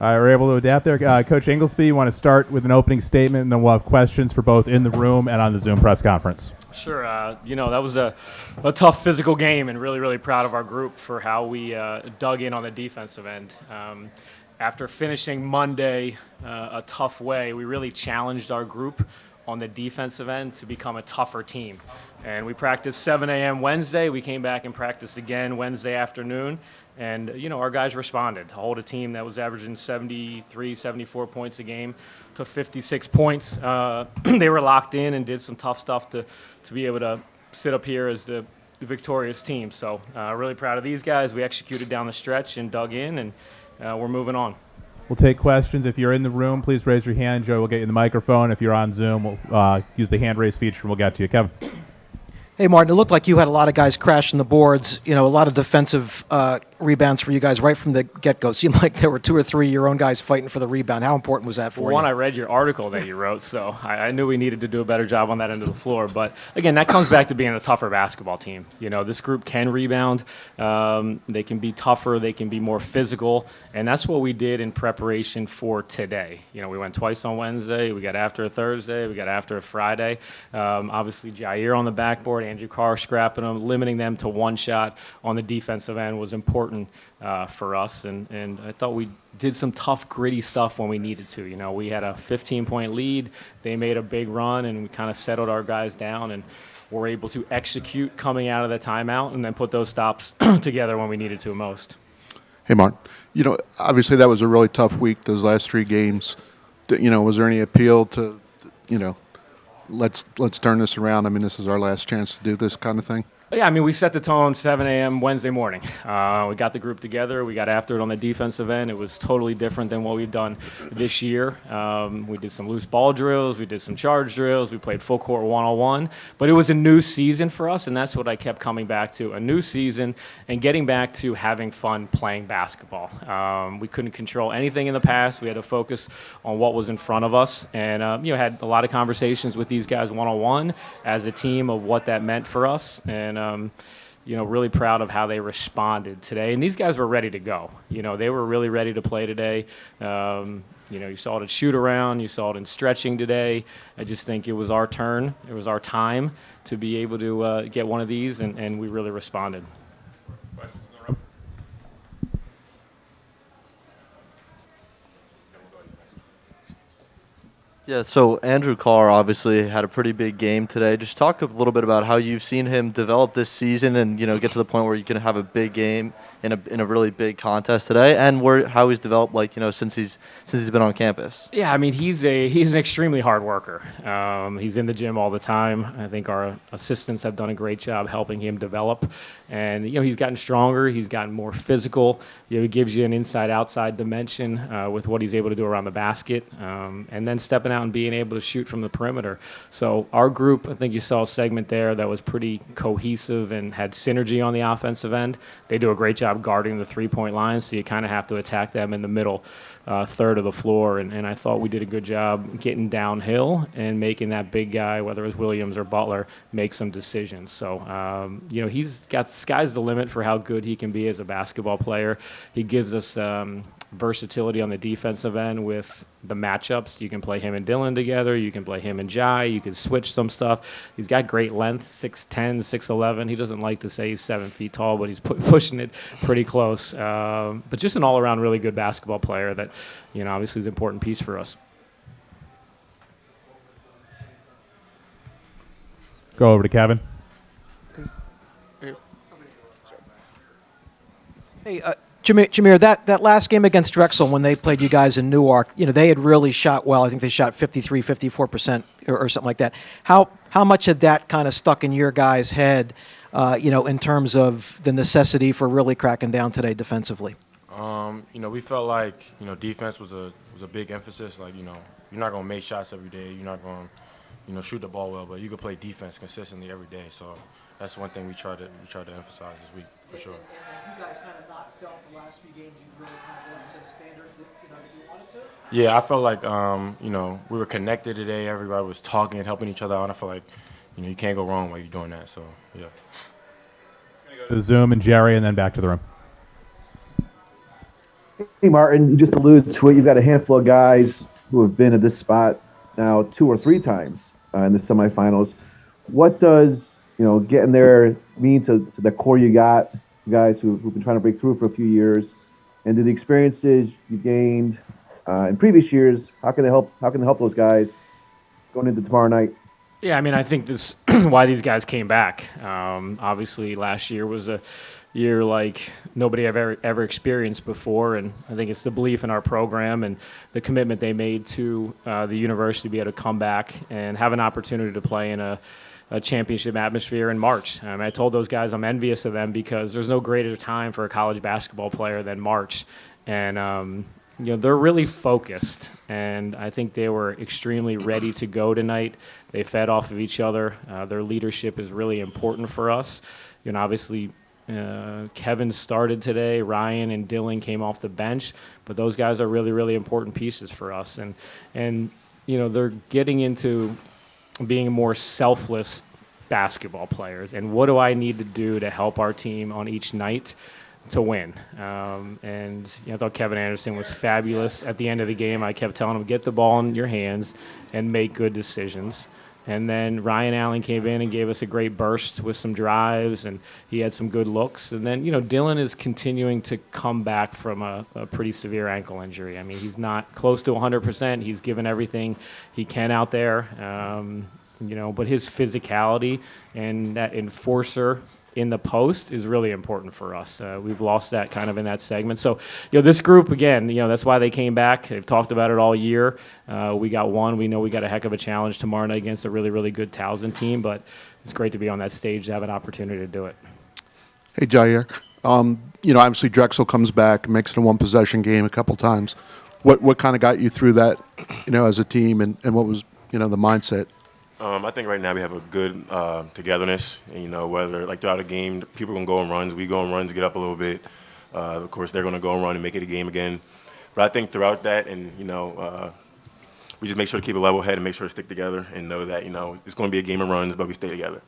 All right, we're able to adapt there. Coach Inglesby, you want to start with an opening statement, and then we'll have questions for both in the room and on the Zoom press conference. Sure. That was a tough physical game, and really, really proud of our group for how we dug in on the defensive end. After finishing Monday a tough way, we really challenged our group on the defensive end to become a tougher team. And we practiced 7 a.m. Wednesday. We came back and practiced again Wednesday afternoon. And, our guys responded to hold a team that was averaging 73, 74 points a game to 56 points. They were locked in and did some tough stuff to be able to sit up here as the victorious team. So really proud of these guys. We executed down the stretch and dug in, and we're moving on. We'll take questions. If you're in the room, please raise your hand. Joey will get you the microphone. If you're on Zoom, we'll use the hand raise feature, and we'll get to you. Kevin. Hey, Martin, it looked like you had a lot of guys crashing the boards, a lot of defensive rebounds for you guys right from the get-go. It seemed like there were 2 or 3 of your own guys fighting for the rebound. How important was that for you? One, I read your article that you wrote, so I knew we needed to do a better job on that end of the floor. But, again, that comes back to being a tougher basketball team. This group can rebound. They can be tougher. They can be more physical. And that's what we did in preparation for today. We went twice on Wednesday. We got after a Thursday. We got after a Friday. Obviously, Jair on the backboard, Andrew Carr scrapping them, limiting them to one shot on the defensive end was important for us, and I thought we did some tough, gritty stuff when we needed to. We had a 15-point lead. They made a big run, and we kind of settled our guys down, and were able to execute coming out of the timeout and then put those stops together when we needed to most. Hey, Mark. Obviously that was a really tough week, those last 3 games. Was there any appeal to, let's turn this around? I mean, this is our last chance to do this kind of thing. Yeah, we set the tone 7 a.m. Wednesday morning. We got the group together. We got after it on the defensive end. It was totally different than what we've done this year. We did some loose ball drills. We did some charge drills. We played full court one-on-one. But it was a new season for us, and that's what I kept coming back to, a new season and getting back to having fun playing basketball. We couldn't control anything in the past. We had to focus on what was in front of us, and had a lot of conversations with these guys one-on-one as a team of what that meant for us. And really proud of how they responded today. And these guys were ready to go. They were really ready to play today. You saw it at shoot around. You saw it in stretching today. I just think it was our turn. It was our time to be able to get one of these, and we really responded. Yeah, so Andrew Carr obviously had a pretty big game today. Just talk a little bit about how you've seen him develop this season and, get to the point where you can have a big game in a really big contest today, and how he's developed since he's been on campus. Yeah, he's an extremely hard worker. He's in the gym all the time. I think our assistants have done a great job helping him develop, and he's gotten stronger. He's gotten more physical. He gives you an inside-outside dimension with what he's able to do around the basket, and then stepping out and being able to shoot from the perimeter. So our group, I think you saw a segment there that was pretty cohesive and had synergy on the offensive end. They do a great job guarding the three-point line, so you kind of have to attack them in the middle third of the floor. And I thought we did a good job getting downhill and making that big guy, whether it was Williams or Butler, make some decisions. So, he's got sky's the limit for how good he can be as a basketball player. He gives us versatility on the defensive end with the matchups. You can play him and Dylan together. You can play him and Jai. You can switch some stuff. He's got great length, 6'10", 6'11". He doesn't like to say he's 7 feet tall, but he's pushing it pretty close. But just an all-around really good basketball player that, obviously is an important piece for us. Go over to Kevin. Hey, Jameer, that last game against Drexel when they played you guys in Newark, they had really shot well. I think they shot 53, 54% or something like that. How much had that kind of stuck in your guys' head, in terms of the necessity for really cracking down today defensively? We felt like, defense was a big emphasis. Like, you're not going to make shots every day. You're not going to, shoot the ball well, but you can play defense consistently every day. So that's one thing we try to emphasize this week for sure. And you guys kind of not felt the last few games you really kind of went to the standard that you wanted to? Yeah, I felt like we were connected today. Everybody was talking and helping each other out. And I feel like you can't go wrong while you're doing that. So yeah. Go to Zoom and Jerry, and then back to the room. Hey, Martin, you just alluded to it. You've got a handful of guys who have been at this spot now 2 or 3 times in the semifinals. What does getting there mean to the core you got, guys who've been trying to break through for a few years, and do the experiences you gained in previous years, how can they help those guys going into tomorrow night? Yeah, I mean, I think this why these guys came back. Obviously, last year was a year like nobody ever experienced before, and I think it's the belief in our program and the commitment they made to the university to be able to come back and have an opportunity to play in a championship atmosphere in March. I told those guys I'm envious of them because there's no greater time for a college basketball player than March, and they're really focused, and I think they were extremely ready to go tonight. They fed off of each other. Their leadership is really important for us. Obviously, Kevin started today. Ryan and Dylan came off the bench, but those guys are really, really important pieces for us. And they're getting into being more selfless basketball players. And what do I need to do to help our team on each night to win? I thought Kevin Anderson was fabulous at the end of the game. I kept telling him, get the ball in your hands and make good decisions. And then Ryan Allen came in and gave us a great burst with some drives, and he had some good looks. And then, Dylan is continuing to come back from a pretty severe ankle injury. I mean, he's not close to 100%. He's given everything he can out there, but his physicality and that enforcer in the post is really important for us. We've lost that kind of in that segment. So, this group, again, that's why they came back. They've talked about it all year. We got one. We know we got a heck of a challenge tomorrow night against a really, really good Towson team, but it's great to be on that stage to have an opportunity to do it. Hey, Jair. Obviously Drexel comes back, makes it a one-possession game a couple times. What kind of got you through that, as a team, and what was, the mindset? I think right now we have a good togetherness, and whether throughout a game, people are gonna go on runs, we go on runs, get up a little bit. Of course, they're gonna go and run and make it a game again. But I think throughout that, and we just make sure to keep a level head and make sure to stick together and know that it's gonna be a game of runs, but we stay together.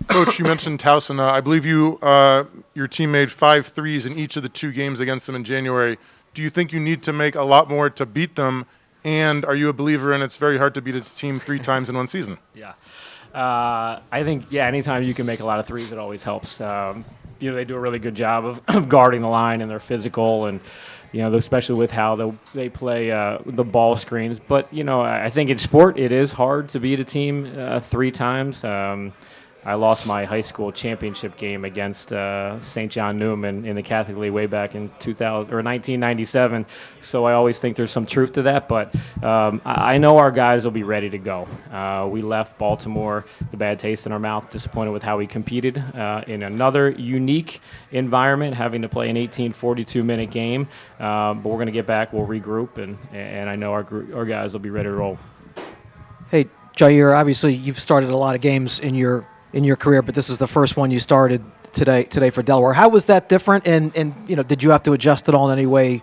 Coach, you mentioned Towson. I believe your team made 5 threes in each of the 2 games against them in January. Do you think you need to make a lot more to beat them? And are you a believer in it's very hard to beat its team 3 times in one season? Yeah. I think, anytime you can make a lot of threes, it always helps. They do a really good job of guarding the line, and they're physical, and, especially with how they play the ball screens. But, I think in sport it is hard to beat a team 3 times. I lost my high school championship game against St. John Newman in the Catholic League way back in 1997. So I always think there's some truth to that. But I know our guys will be ready to go. We left Baltimore the bad taste in our mouth, disappointed with how we competed in another unique environment, having to play an 42-minute game. But we're going to get back. We'll regroup, and I know our guys will be ready to roll. Hey, Jair, obviously you've started a lot of games in your career, but this is the first one you started today for Delaware. How was that different, and did you have to adjust at all in any way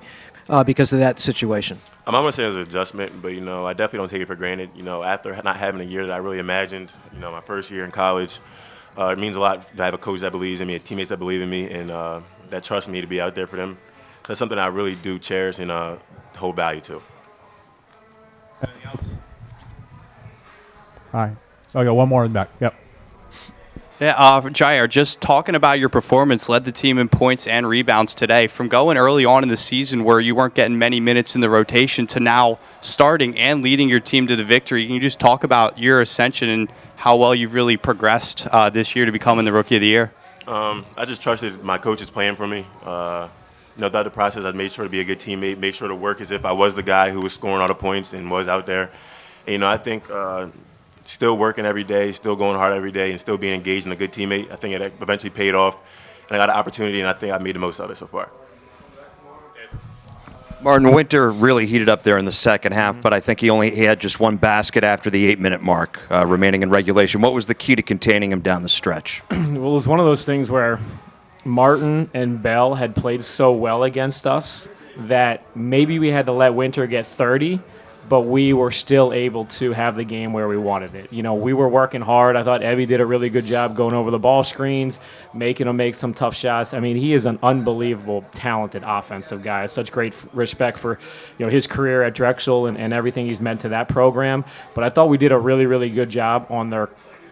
because of that situation? I'm not going to say it was an adjustment, but, I definitely don't take it for granted. After not having a year that I really imagined, my first year in college, it means a lot to have a coach that believes in me, teammates that believe in me, and that trust me to be out there for them. That's something I really do cherish and hold value to. Anything else? All right. I got one more in the back. Yep. Yeah, Jair, just talking about your performance, led the team in points and rebounds today. From going early on in the season where you weren't getting many minutes in the rotation to now starting and leading your team to the victory, can you just talk about your ascension and how well you've really progressed this year to becoming the Rookie of the Year? I just trusted my coach's plan for me. Throughout the process, I made sure to be a good teammate, make sure to work as if I was the guy who was scoring all the points and was out there. And, I think still working every day, still going hard every day, and still being engaged and a good teammate, I think it eventually paid off. And I got an opportunity, and I think I made the most of it so far. Martin, Winter really heated up there in the second half, but I think he had just one basket after the 8-minute mark remaining in regulation. What was the key to containing him down the stretch? Well, it was one of those things where Martin and Bell had played so well against us that maybe we had to let Winter get 30, but we were still able to have the game where we wanted it. You know, we were working hard. I thought Evie did a really good job going over the ball screens, making him make some tough shots. I mean, he is an unbelievable, talented offensive guy. Such great respect for, his career at Drexel and everything he's meant to that program. But I thought we did a really, really good job on their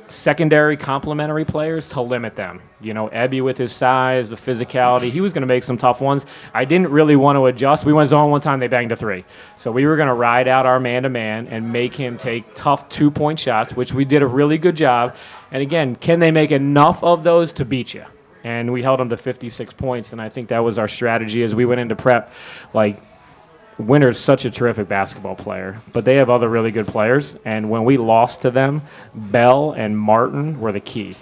secondary complementary players to limit them. Ebby with his size, the physicality, he was going to make some tough ones. I didn't really want to adjust. We went zone one time, they banged a 3. So we were going to ride out our man-to-man and make him take tough 2-point shots, which we did a really good job. And again, can they make enough of those to beat you? And we held them to 56 points, and I think that was our strategy as we went into prep. Winter's such a terrific basketball player, but they have other really good players. And when we lost to them, Bell and Martin were the key,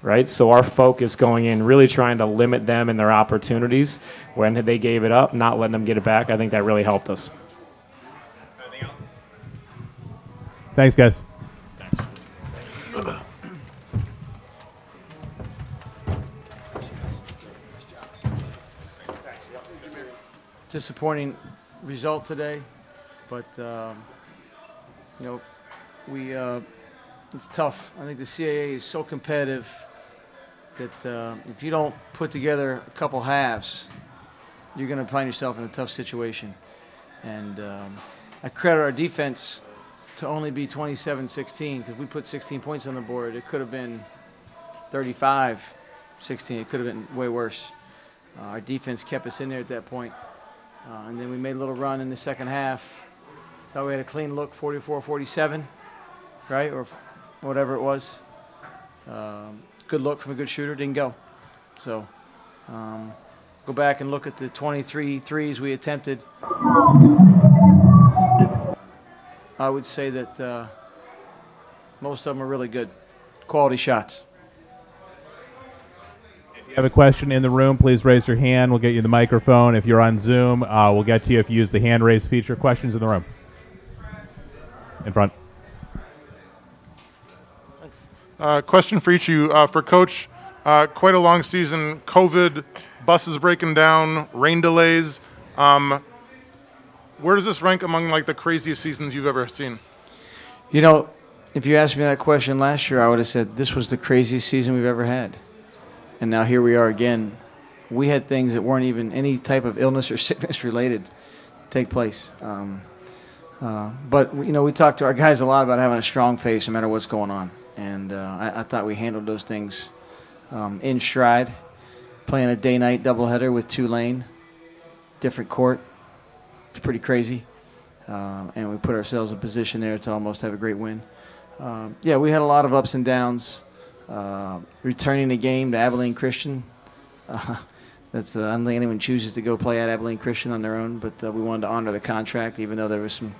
right? So our focus going in, really trying to limit them and their opportunities when they gave it up, not letting them get it back, I think that really helped us. Anything else? Thanks, guys. Disappointing result today, but it's tough. I think the CAA is so competitive that if you don't put together a couple halves, you're going to find yourself in a tough situation. And I credit our defense to only be 27-16 because we put 16 points on the board. It could have been 35-16. It could have been way worse. Our defense kept us in there at that point. And then we made a little run in the second half. Thought we had a clean look, 44-47, right? Or whatever it was. Good look from a good shooter, didn't go. So go back and look at the 23 threes we attempted. I would say that most of them are really good, quality shots. If you have a question in the room, please raise your hand. We'll get you the microphone. If you're on Zoom, we'll get to you if you use the hand raise feature. Questions in the room? In front. Question for each of you. For Coach, quite a long season, COVID, buses breaking down, rain delays. Where does this rank among the craziest seasons you've ever seen? If you asked me that question last year, I would have said this was the craziest season we've ever had. And now here we are again. We had things that weren't even any type of illness or sickness related take place. But we talked to our guys a lot about having a strong face no matter what's going on. And I thought we handled those things in stride. Playing a day-night doubleheader with Tulane, different court. It's pretty crazy. And we put ourselves in position there to almost have a great win. We had a lot of ups and downs. Returning a game to Abilene Christian. That's I don't think anyone chooses to go play at Abilene Christian on their own, but we wanted to honor the contract, even though there was some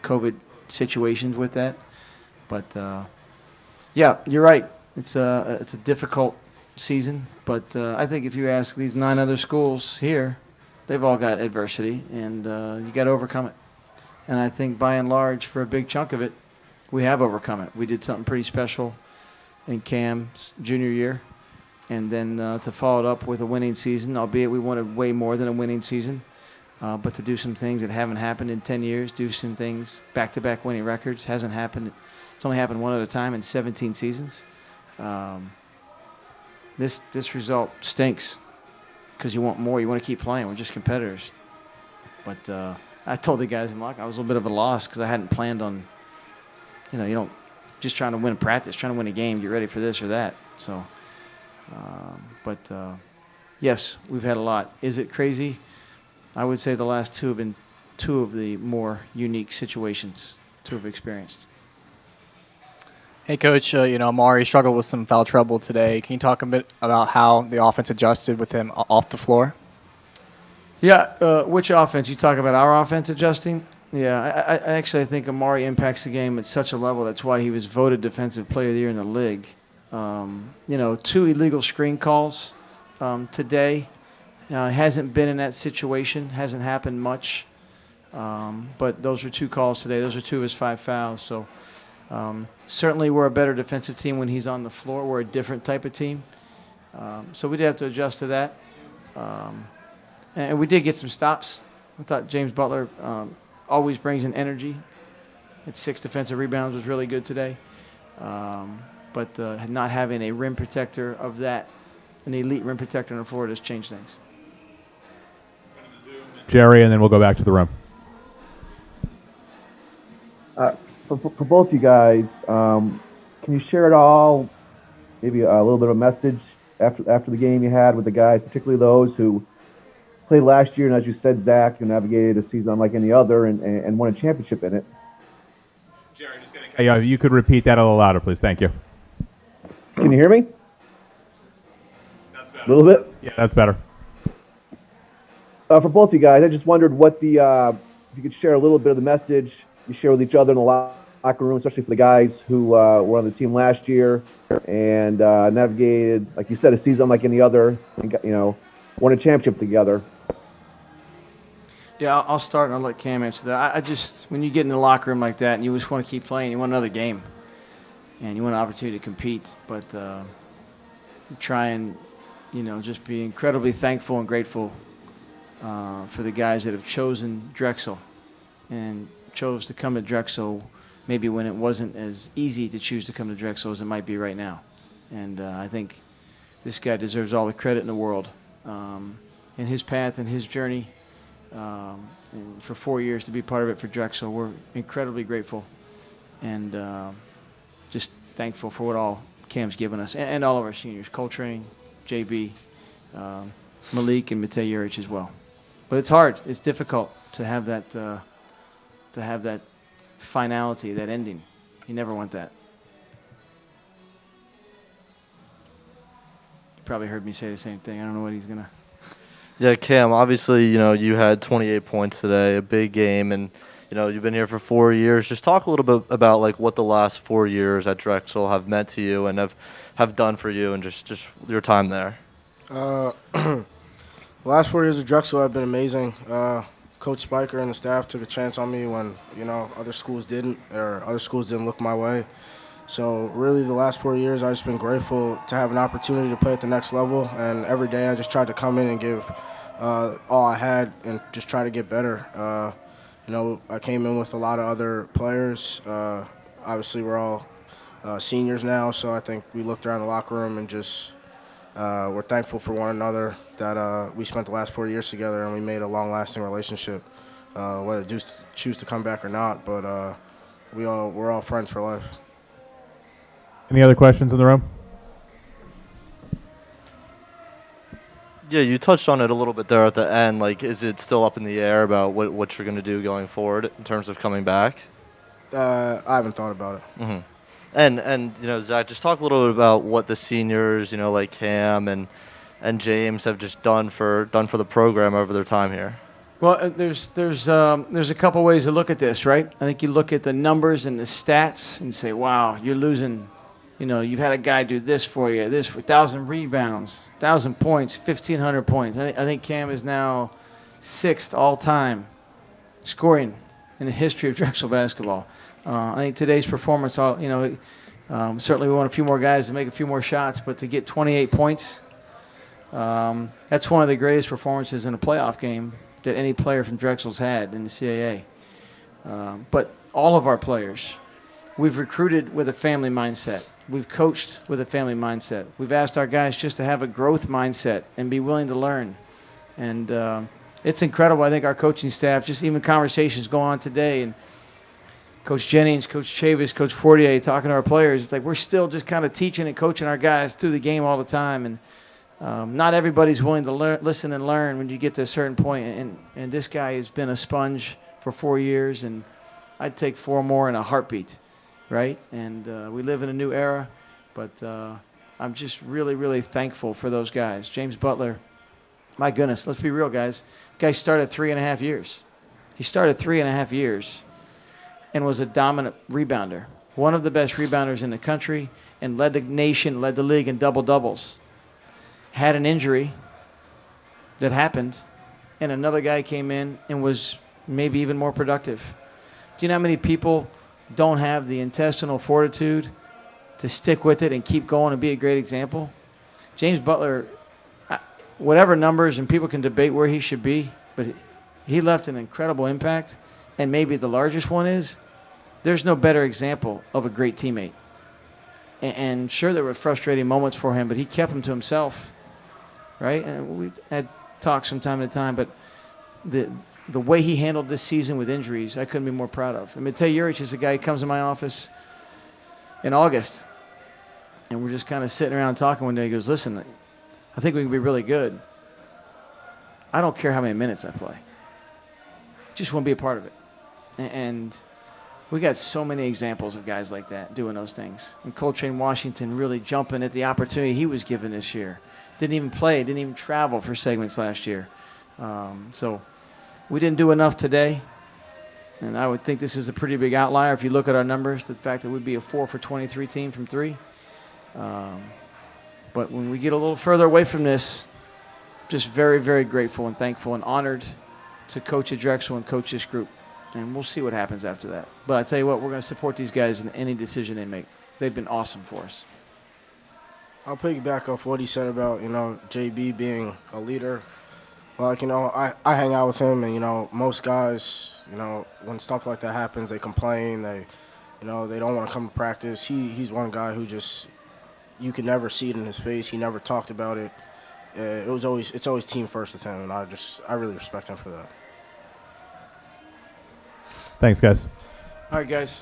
COVID situations with that. But you're right. It's a difficult season, but I think if you ask these 9 other schools here, they've all got adversity, and you got to overcome it. And I think by and large, for a big chunk of it, we have overcome it. We did something pretty special in Cam's junior year, and then to follow it up with a winning season, albeit we wanted way more than a winning season, but to do some things that haven't happened in 10 years, do some things, back-to-back winning records, hasn't happened. It's only happened one at a time in 17 seasons. This result stinks because you want more. You want to keep playing. We're just competitors. But I told the guys in locker I was a little bit of a loss because I hadn't planned on, you don't just trying to win practice, trying to win a game, get ready for this or that. So, yes, we've had a lot. Is it crazy? I would say the last 2 have been 2 of the more unique situations to have experienced. Hey, Coach, Amari struggled with some foul trouble today. Can you talk a bit about how the offense adjusted with him off the floor? Yeah, which offense? You talk about our offense adjusting? Yeah, I actually think Amari impacts the game at such a level. That's why he was voted Defensive Player of the Year in the league. 2 illegal screen calls today. Hasn't been in that situation. Hasn't happened much. But those are 2 calls today. Those are 2 of his 5 fouls. So certainly we're a better defensive team when he's on the floor. We're a different type of team. So we'd have to adjust to that. And we did get some stops. I thought James Butler always brings an energy Had 6 defensive rebounds, was really good today. But not having a rim protector of that, an elite rim protector on the floor, just changed things. Jerry, and then we'll go back to the room. For both you guys, can you share at all, maybe a little bit of a message after the game you had with the guys, particularly those who played last year, and as you said, Zach, you navigated a season unlike any other and won a championship in it. Jerry, just gonna. Yeah, you could repeat that a little louder, please. Thank you. Can you hear me? That's better. A little bit? Yeah, that's better. For both you guys, I just wondered what if you could share a little bit of the message you share with each other in the locker room, especially for the guys who were on the team last year and navigated, like you said, a season unlike any other, and won a championship together. Yeah, I'll start and I'll let Cam answer that. I just, when you get in the locker room like that and you just want to keep playing, you want another game, and you want an opportunity to compete, but you try and, just be incredibly thankful and grateful for the guys that have chosen Drexel and chose to come to Drexel maybe when it wasn't as easy to choose to come to Drexel as it might be right now. And I think this guy deserves all the credit in the world in his path and his journey. And for 4 years to be part of it for Drexel, we're incredibly grateful and just thankful for what all Cam's given us and all of our seniors, Coltrane, JB, Malik, and Matei Urich as well. But it's hard. It's difficult to have that finality, that ending. You never want that. You probably heard me say the same thing. I don't know what he's gonna. Yeah, Cam, obviously, you had 28 points today, a big game, and, you've been here for 4 years. Just talk a little bit about, what the last 4 years at Drexel have meant to you and have done for you and just your time there. The last 4 years at Drexel have been amazing. Coach Spiker and the staff took a chance on me when, other schools didn't, or other schools didn't look my way. So really the last 4 years, I've just been grateful to have an opportunity to play at the next level. And every day I just tried to come in and give all I had and just try to get better. I came in with a lot of other players. Obviously, we're all seniors now, so I think we looked around the locker room and just we're thankful for one another that we spent the last 4 years together and we made a long-lasting relationship, whether choose to come back or not. But we're all friends for life. Any other questions in the room? Yeah, you touched on it a little bit there at the end. Is it still up in the air about what you're going to do going forward in terms of coming back? I haven't thought about it. Mm-hmm. And Zach, just talk a little bit about what the seniors, like Cam and James have just done for the program over their time here. Well, there's a couple ways to look at this, right? I think you look at the numbers and the stats and say, wow, you're losing. You've had a guy do this for you, this for 1,000 rebounds, 1,000 points, 1,500 points. I think Cam is now 6th all-time scoring in the history of Drexel basketball. I think today's performance, certainly we want a few more guys to make a few more shots, but to get 28 points, that's one of the greatest performances in a playoff game that any player from Drexel's had in the CAA. But all of our players, we've recruited with a family mindset. We've coached with a family mindset. We've asked our guys just to have a growth mindset and be willing to learn. And it's incredible. I think our coaching staff, just even conversations going on today, and Coach Jennings, Coach Chavis, Coach Fortier talking to our players, it's like we're still just kind of teaching and coaching our guys through the game all the time. And not everybody's willing to listen and learn when you get to a certain point. And this guy has been a sponge for 4 years, and I'd take 4 more in a heartbeat. Right? And we live in a new era, but I'm just really, really thankful for those guys. James Butler, my goodness, let's be real, guys. The guy started 3.5 years. He started 3.5 years and was a dominant rebounder, one of the best rebounders in the country, and led the nation, led the league in double-doubles. Had an injury that happened, and another guy came in and was maybe even more productive. Do you know how many people don't have the intestinal fortitude to stick with it and keep going and be a great example? James Butler, whatever numbers, and people can debate where he should be, but he left an incredible impact, and maybe the largest one is there's no better example of a great teammate. And sure, there were frustrating moments for him, but he kept them to himself, right? And we had talks from time to time, but the way he handled this season with injuries, I couldn't be more proud of. I mean, Matej Juric is a guy who comes in my office in August, and we're just kind of sitting around talking one day. He goes, listen, I think we can be really good. I don't care how many minutes I play. Just want to be a part of it. And we got so many examples of guys like that doing those things. And Coltrane Washington really jumping at the opportunity he was given this year. Didn't even play, didn't even travel for segments last year. So we didn't do enough today. And I would think this is a pretty big outlier if you look at our numbers, the fact that we'd be a 4 for 23 team from 3. But when we get a little further away from this, just very, very grateful and thankful and honored to coach at Drexel and coach this group. And we'll see what happens after that. But I tell you what, we're going to support these guys in any decision they make. They've been awesome for us. I'll piggyback off what he said about, JB being a leader. Like, I hang out with him, and, most guys, when stuff like that happens, they complain. They don't want to come to practice. He's one guy who just, you could never see it in his face. He never talked about it. It's always team first with him, and I really respect him for that. Thanks, guys. All right, guys.